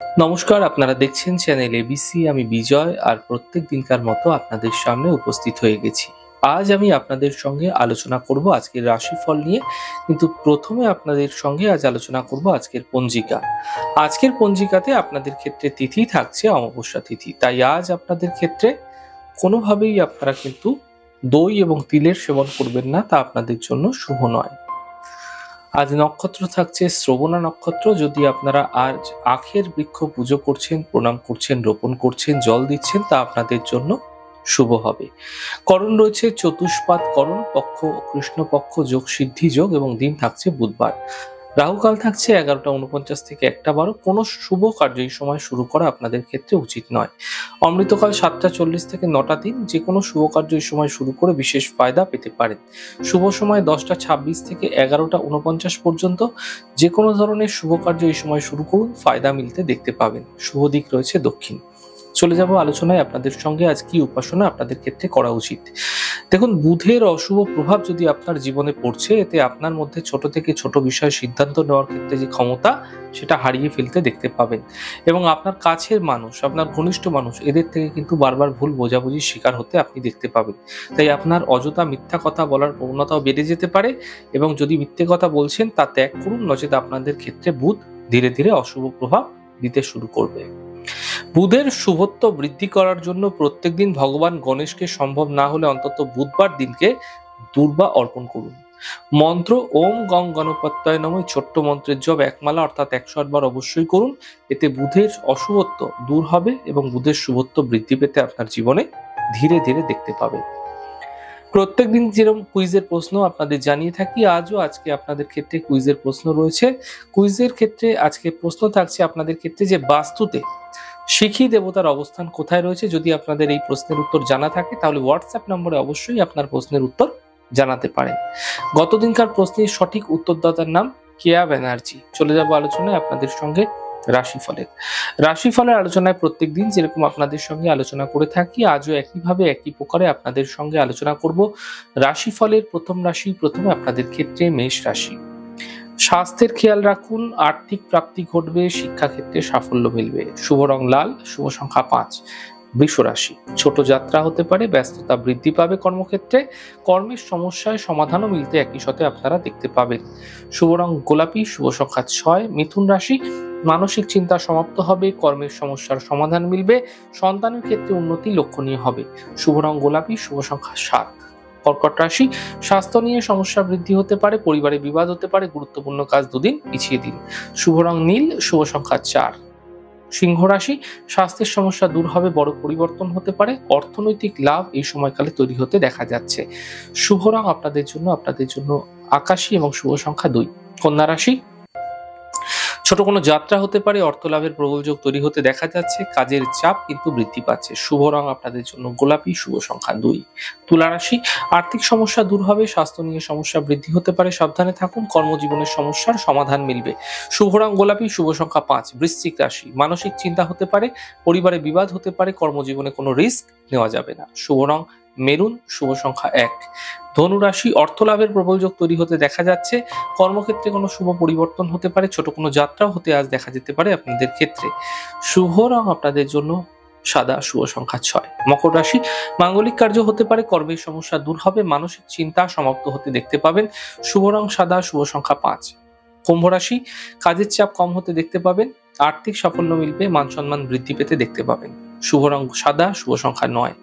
নমস্কার, আপনারা দেখছেন চ্যানেল এবিসি। আমি বিজয়, আর প্রত্যেক দিনকার মতো আপনাদের সামনে উপস্থিত হয়ে গেছি। আজ আমি আপনাদের সঙ্গে আলোচনা করব আজকের রাশিফল নিয়ে, কিন্তু প্রথমে আপনাদের সঙ্গে আজ আলোচনা করব আজকের পঞ্জিকা। আজকের পঞ্জিকাতে আপনাদের ক্ষেত্রে তিথি থাকছে অমাবস্যা তিথি, তাই আজ আপনাদের ক্ষেত্রে কোনোভাবেই আপনারা কিন্তু দই এবং তিলের সেবন করবেন না, তা আপনাদের জন্য শুভ নয়। আজ নক্ষত্র থাকছে শ্রবণা নক্ষত্র। যদি আপনারা আজ আখের বৃক্ষ পুজো করছেন, প্রণাম করছেন, রোপণ করছেন, জল দিচ্ছেন, তা আপনাদের জন্য শুভ হবে। করণ রয়েছে চতুষ্পাদ করণ, পক্ষ কৃষ্ণপক্ষ, যোগ সিদ্ধি যোগ, এবং দিন থাকছে বুধবার। রাহুকাল থাকছে 11:49 থেকে 1:12। কোনো শুভ কার্য এই সময় শুরু করা আপনাদের ক্ষেত্রে উচিত নয়। অমৃতকাল 7:40 থেকে 9:03। যে কোনো শুভ কার্য এই সময় শুরু করে বিশেষ ফায়দা পেতে পারেন। শুভ সময় 10:26 থেকে 11:49 পর্যন্ত। যে কোনো ধরনের শুভ কার্য এই সময় শুরু করুন, ফায়দা মিলতে দেখতে পাবেন। শুভ দিক রয়েছে দক্ষিণ। চলে যাব আলোচনায় আপনাদের সঙ্গে আজ কি উপাসনা আপনাদের ক্ষেত্রে করা উচিত। দেখুন, বুধের অশুভ প্রভাব যদি আপনার জীবনে পড়ছে, এতে আপনার মধ্যে ছোট থেকে ছোট বিষয়ে সিদ্ধান্ত নেওয়ার ক্ষেত্রে যে ক্ষমতা, সেটা হারিয়ে ফেলতে দেখতে পাবেন। এবং আপনার কাছের মানুষ, আপনার ঘনিষ্ঠ মানুষ, এদের থেকে কিন্তু বারবার ভুল বোঝাবুঝির শিকার হতে আপনি দেখতে পাবেন। তাই আপনার অযথা মিথ্যা কথা বলার প্রবণতাও বেড়ে যেতে পারে, এবং যদি মিথ্যে কথা বলছেন তা ত্যাগ করুন, নচেত আপনাদের ক্ষেত্রে বুধ ধীরে ধীরে অশুভ প্রভাব দিতে শুরু করবে। বুধের শুভত্ব বৃদ্ধি করার জন্য প্রত্যেকদিন ভগবান গণেশকে, সম্ভব না হলে অন্তত বুধবার দিনকে দুর্বা অর্পণ করুন। মন্ত্র ওম গং গণপত্যয় নমঃ, ছোট্ট মন্ত্রের জপ একমালা অর্থাৎ 108 বার অবশ্যই করুন। এতে বুধের অশুভত্ব দূর হবে এবং বুধের শুভত্ব বৃদ্ধি পেতে আপনার জীবনে ধীরে ধীরে দেখতে পাবেন। প্রত্যেকদিন যেরকম কুইজের প্রশ্ন আপনাদের জানিয়ে থাকি, আজকে আপনাদের ক্ষেত্রে কুইজের প্রশ্ন রয়েছে। কুইজের ক্ষেত্রে আজকে প্রশ্ন থাকছে আপনাদের ক্ষেত্রে যে বাস্তুতে শিখি দেবতার অবস্থান কোথায় রয়েছে। যদি আপনাদের এই প্রশ্নের উত্তর জানা থাকে, তাহলে হোয়াটসঅ্যাপ নম্বরে অবশ্যই আপনার প্রশ্নের উত্তর জানাতে পারেন। গতদিনকার প্রশ্নের সঠিক উত্তরদাতার নাম কেয়া ব্যানার্জি। চলে যাব আলোচনায় আপনাদের সঙ্গে রাশিফলের আলোচনায় প্রত্যেকদিন যেরকম আপনাদের সঙ্গে আলোচনা করে থাকি, আজও একইভাবে একই প্রকারে আপনাদের সঙ্গে আলোচনা করব রাশিফলের প্রথম রাশি। প্রথমে আপনাদের ক্ষেত্রে মেষ রাশি। স্বাস্থ্যের খেয়াল রাখুন, আর্থিক প্রাপ্তি ঘটবে, শিক্ষাক্ষেত্রে সাফল্য মিলবে। শুভ রং লাল, শুভ সংখ্যা 5। বৃষ রাশি। ছোট যাত্রা হতে পারে, ব্যস্ততা বৃদ্ধি পাবে কর্মক্ষেত্রে, কর্মের সমস্যায় সমাধানও মিলতে একই সাথে আপনারা দেখতে পাবেন। শুভ রং গোলাপি, শুভ সংখ্যা 6। মিথুন রাশি। মানসিক চিন্তা সমাপ্ত হবে, কর্মের সমস্যার সমাধান মিলবে, সন্তানের ক্ষেত্রে উন্নতি লক্ষণীয় হবে। শুভ রং গোলাপি, শুভ সংখ্যা 7। কর্কট রাশি। স্বাস্থ্য নিয়ে সমস্যা বৃদ্ধি হতে পারে, পরিবারে বিবাদ হতে পারে, গুরুত্বপূর্ণ কাজ দুদিন পিছিয়ে দিন। শুভ রং নীল, শুভ সংখ্যা 4। সিংহ রাশি। স্বাস্থ্যের সমস্যা দূর হবে, বড় পরিবর্তন হতে পারে, অর্থনৈতিক লাভ এই সময়কালে তৈরি হতে দেখা যাচ্ছে। শুভ রং আপনাদের জন্য আকাশী এবং শুভ সংখ্যা 2। কন্যা রাশি। ছোট কোনো যাত্রা হতে পারে, অর্থ লাভের প্রবল যোগ তৈরি হতে দেখা যাচ্ছে, কাজের চাপ কিন্তু বৃদ্ধি পাচ্ছে। শুভ রং আপনাদের জন্য গোলাপি, শুভ সংখ্যা 2। তুলা রাশি। আর্থিক সমস্যা দূর হবে, স্বাস্থ্য নিয়ে সমস্যা বৃদ্ধি হতে পারে, সাবধানে থাকুন, কর্মজীবনের সমস্যার সমাধান মিলবে। শুভ রং গোলাপি, শুভ সংখ্যা 5। বৃশ্চিক রাশি। মানসিক চিন্তা হতে পারে, পরিবারে বিবাদ হতে পারে, কর্মজীবনে কোনো রিস্ক নেওয়া যাবে না। শুভ রং মেরুন, শুভ সংখ্যা 1। ধনু রাশি। অর্থ লাভের প্রবল যোগ তৈরি হতে দেখা যাচ্ছে, কর্মক্ষেত্রে কোনো শুভ পরিবর্তন হতে পারে, ছোট কোনো যাত্রাও হতে আজ দেখা যেতে পারে আপনাদের ক্ষেত্রে। শুভ রং আপনাদের জন্য সাদা, শুভ সংখ্যা 6। মকর রাশি। মাঙ্গলিক কার্য হতে পারে, কর্মের সমস্যা দূর হবে, মানসিক চিন্তা সমাপ্ত হতে দেখতে পাবেন। শুভ রং সাদা, শুভ সংখ্যা 5। কুম্ভ রাশি। কাজের চাপ কম হতে দেখতে পাবেন, আর্থিক সাফল্য মিলবে, মান সম্মান বৃদ্ধি পেতে দেখতে পাবেন। শুভ রং সাদা, শুভ সংখ্যা 9।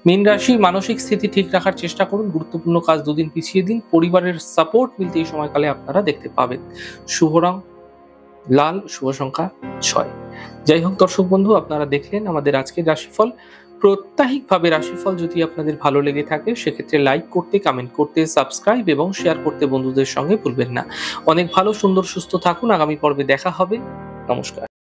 মীন রাশি। মানসিক স্থিতি ঠিক রাখার চেষ্টা করুন, গুরুত্বপূর্ণ কাজ দুদিন পিছিয়ে দিন, পরিবারের সাপোর্ট মিলতে এই সময়কালে আপনারা দেখতে পাবেন। শুভ রং লাল, শুভ সংখ্যা 6। যাই হোক দর্শক বন্ধু, আপনারা দেখলেন আমাদের আজকের রাশিফল। প্রত্যাহিকভাবে রাশিফল যদি আপনাদের ভালো লেগে থাকে, সেক্ষেত্রে লাইক করতে, কমেন্ট করতে, সাবস্ক্রাইব এবং শেয়ার করতে বন্ধুদের সঙ্গে ভুলবেন না। অনেক ভালো, সুন্দর, সুস্থ থাকুন। আগামী পর্বে দেখা হবে। নমস্কার।